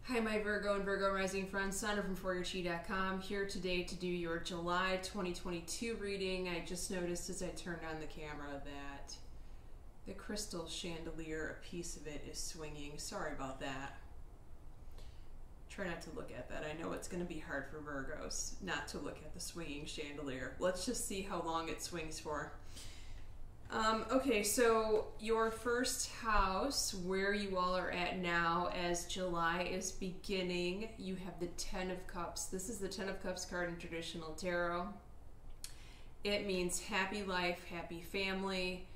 Hi, my Virgo and Virgo rising friends. Sandra from ForYourChi.com here today to do your July 2022 reading. I just noticed as I turned on the camera that the crystal chandelier, a piece of it is swinging. Sorry about that. Try not to look at that. I know it's going to be hard for Virgos not to look at the swinging chandelier. Let's just see how long it swings for. Okay, so your first house, where you all are at now as July is beginning, you have the Ten of Cups. This is the Ten of Cups card in traditional tarot. It means happy life, happy family.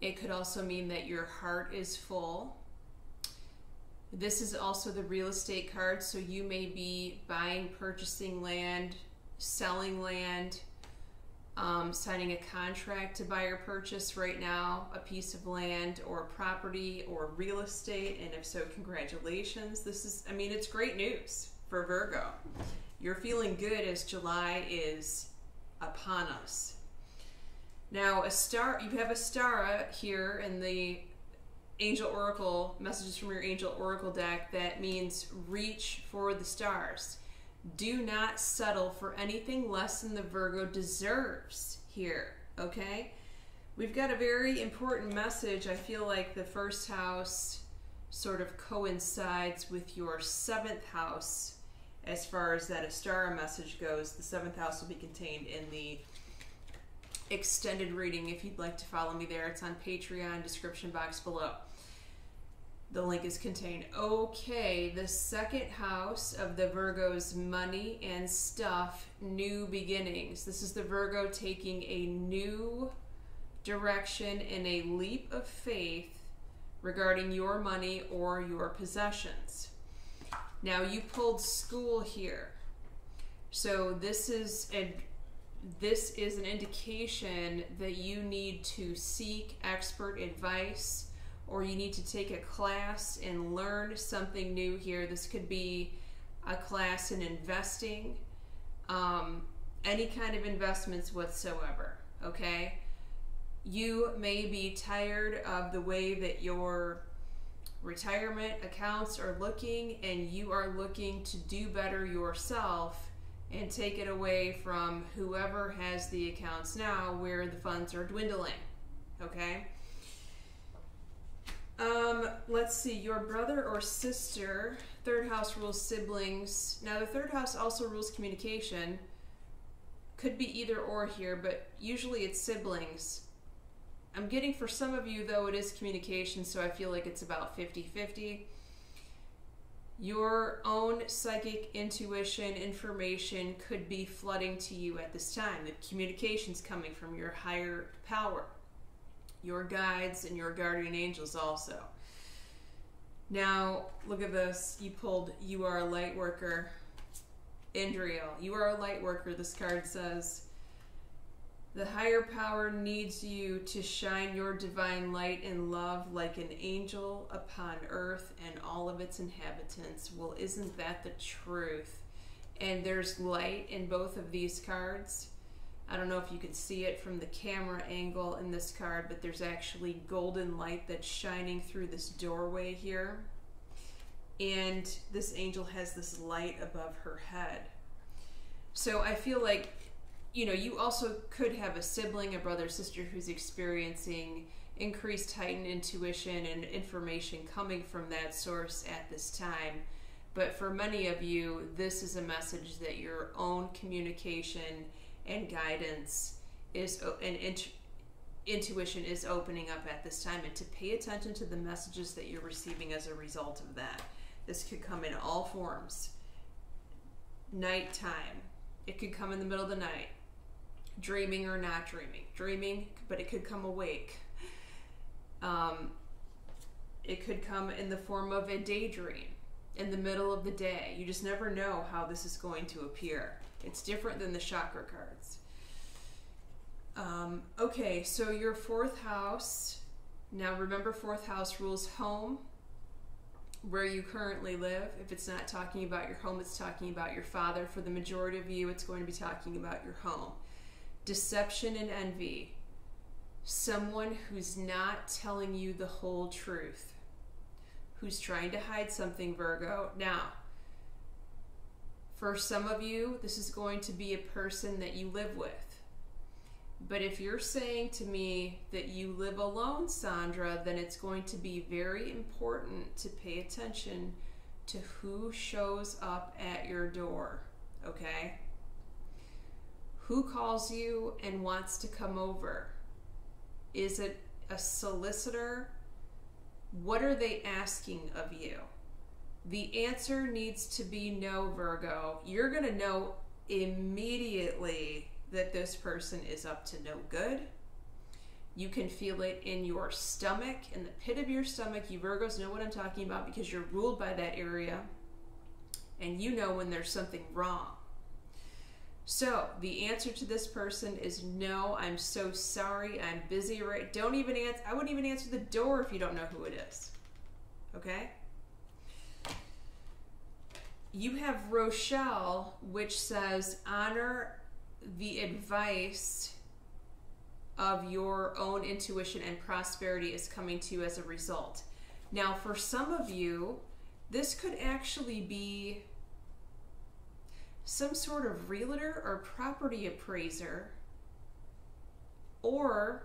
It could also mean that your heart is full. This is also the real estate card, so you may be buying, purchasing land, selling land, signing a contract to buy or purchase right now, a piece of land or property or real estate, and if so, congratulations. This is, I mean, it's great news for Virgo. You're feeling good as July is upon us. Now, a star, you have a star here in the Angel Oracle, messages from your Angel Oracle deck, that means reach for the stars. Do not settle for anything less than the Virgo deserves here, okay? We've got a very important message. I feel like the first house sort of coincides with your seventh house as far as that Astara message goes. The seventh house will be contained in the extended reading. If you'd like to follow me there, it's on Patreon, description box below. The link is contained. Okay, the second house of the Virgo's money and stuff, new beginnings. This is the Virgo taking a new direction in a leap of faith regarding your money or your possessions. Now, you pulled school here. So this is an indication that you need to seek expert advice, or you need to take a class and learn something new here. This could be a class in investing, any kind of investments whatsoever, okay? You may be tired of the way that your retirement accounts are looking, and you are looking to do better yourself and take it away from whoever has the accounts now where the funds are dwindling, okay? Let's see, your brother or sister, third house rules siblings. Now the third house also rules communication. Could be either or here, but usually it's siblings. I'm getting for some of you though it is communication, so I feel like it's about 50-50. Your own psychic intuition information could be flooding to you at this time. The communication's coming from your higher power, your guides and your guardian angels also. Now, look at this. You pulled, you are a light worker. Indriel, you are a light worker. This card says, the higher power needs you to shine your divine light and love like an angel upon earth and all of its inhabitants. Well, isn't that the truth? And there's light in both of these cards. I don't know if you can see it from the camera angle in this card, but there's actually golden light that's shining through this doorway here. And this angel has this light above her head. So I feel like, you know, you also could have a sibling, a brother, sister who's experiencing increased heightened intuition and information coming from that source at this time. But for many of you, this is a message that your own communication and guidance is, and intuition is opening up at this time, and to pay attention to the messages that you're receiving as a result of that. This could come in all forms. Nighttime. It could come in the middle of the night. Dreaming or not dreaming. Dreaming, but it could come awake. It could come in the form of a daydream in the middle of the day. You just never know how this is going to appear. It's different than the chakra cards. Okay, so your fourth house. Now remember, fourth house rules home, where you currently live. If it's not talking about your home, it's talking about your father. For the majority of you, it's going to be talking about your home. Deception and envy. Someone who's not telling you the whole truth, who's trying to hide something, Virgo. Now, for some of you, this is going to be a person that you live with. But if you're saying to me that you live alone, Sandra, then it's going to be very important to pay attention to who shows up at your door, okay? Who calls you and wants to come over? Is it a solicitor? What are they asking of you? The answer needs to be no, Virgo. You're going to know immediately that this person is up to no good. You can feel it in your stomach, in the pit of your stomach. You Virgos know what I'm talking about because you're ruled by that area, and you know when there's something wrong. So the answer to this person is no. I'm so sorry. I'm busy right. Don't even answer. I wouldn't even answer the door if you don't know who it is. Okay? You have Rochelle, which says honor the advice of your own intuition, and prosperity is coming to you as a result. Now, for some of you, this could actually be some sort of realtor or property appraiser, or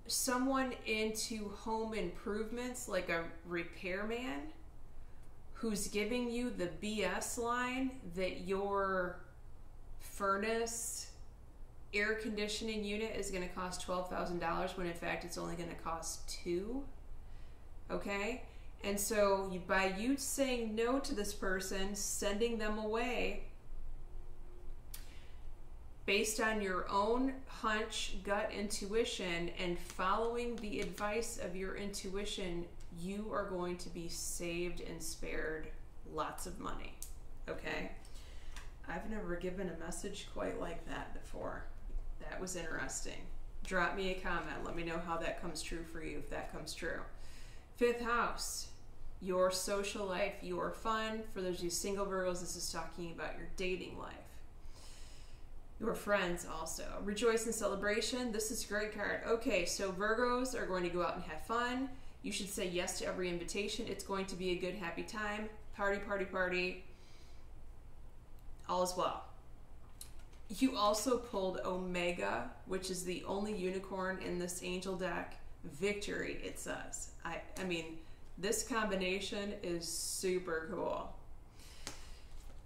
someone into home improvements like a repairman who's giving you the BS line that your furnace air conditioning unit is going to cost $12,000 when in fact it's only going to cost $2,000. Okay? And so by you saying no to this person, sending them away based on your own hunch, gut intuition, and following the advice of your intuition, you are going to be saved and spared lots of money. Okay? I've never given a message quite like that before. That was interesting. Drop me a comment. Let me know how that comes true for you, if that comes true. 5th house, your social life, your fun. For those of you single Virgos, this is talking about your dating life. Your friends also. Rejoice in celebration. This is a great card. Okay, so Virgos are going to go out and have fun. You should say yes to every invitation. It's going to be a good, happy time. Party, party, party. All is well. You also pulled Omega, which is the only unicorn in this angel deck. Victory, it says. I mean, this combination is super cool.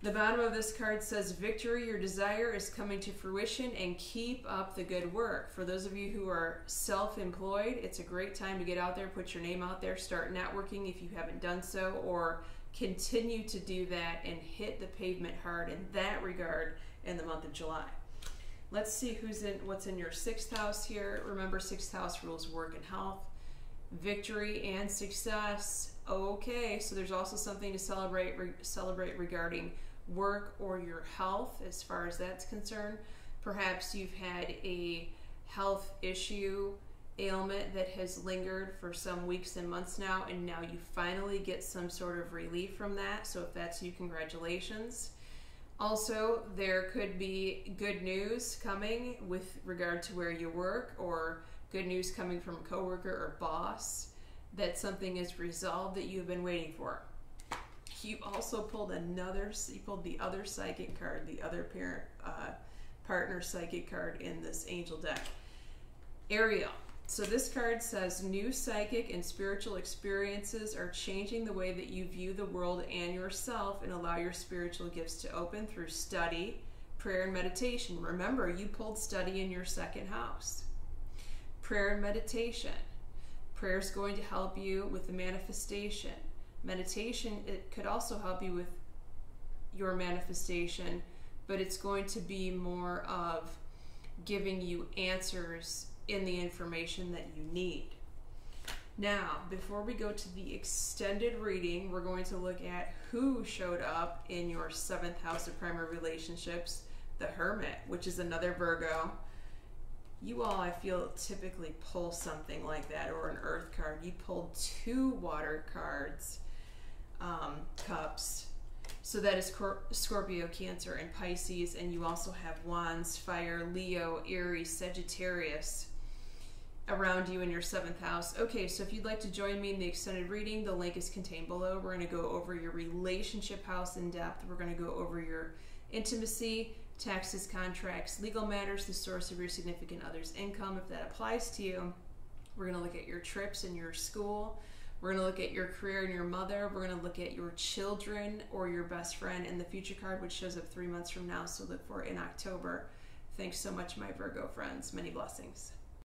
The bottom of this card says, victory, your desire is coming to fruition, and keep up the good work. For those of you who are self-employed, it's a great time to get out there, put your name out there, start networking if you haven't done so, or continue to do that and hit the pavement hard in that regard in the month of July. Let's see what's in your 6th house here. Remember, 6th house rules work and health, victory and success. Okay, so there's also something to celebrate regarding work or your health as far as that's concerned. Perhaps you've had a health issue, ailment that has lingered for some weeks and months now, and now you finally get some sort of relief from that. So if that's you, congratulations. Also, there could be good news coming with regard to where you work, or good news coming from a coworker or boss that something is resolved that you've been waiting for. You also pulled the other psychic card, the other parent partner psychic card in this angel deck. Ariel. So this card says, new psychic and spiritual experiences are changing the way that you view the world and yourself, and allow your spiritual gifts to open through study, prayer, and meditation. Remember, you pulled study in your 2nd house. Prayer and meditation. Prayer is going to help you with the manifestation. Meditation, it could also help you with your manifestation, but it's going to be more of giving you answers in the information that you need. Now, before we go to the extended reading, we're going to look at who showed up in your 7th house of primary relationships, the Hermit, which is another Virgo. You all, I feel, typically pull something like that, or an Earth card. You pulled 2 water cards, cups. So that is Scorpio, Cancer, and Pisces. And you also have Wands, Fire, Leo, Aries, Sagittarius. around you in your 7th house. Okay, so if you'd like to join me in the extended reading, the link is contained below. We're going to go over your relationship house in depth. We're going to go over your intimacy, taxes, contracts, legal matters, the source of your significant other's income, if that applies to you. We're going to look at your trips and your school. We're going to look at your career and your mother. We're going to look at your children or your best friend and the future card, which shows up 3 months from now, so look for it in October. Thanks so much, my Virgo friends. Many blessings.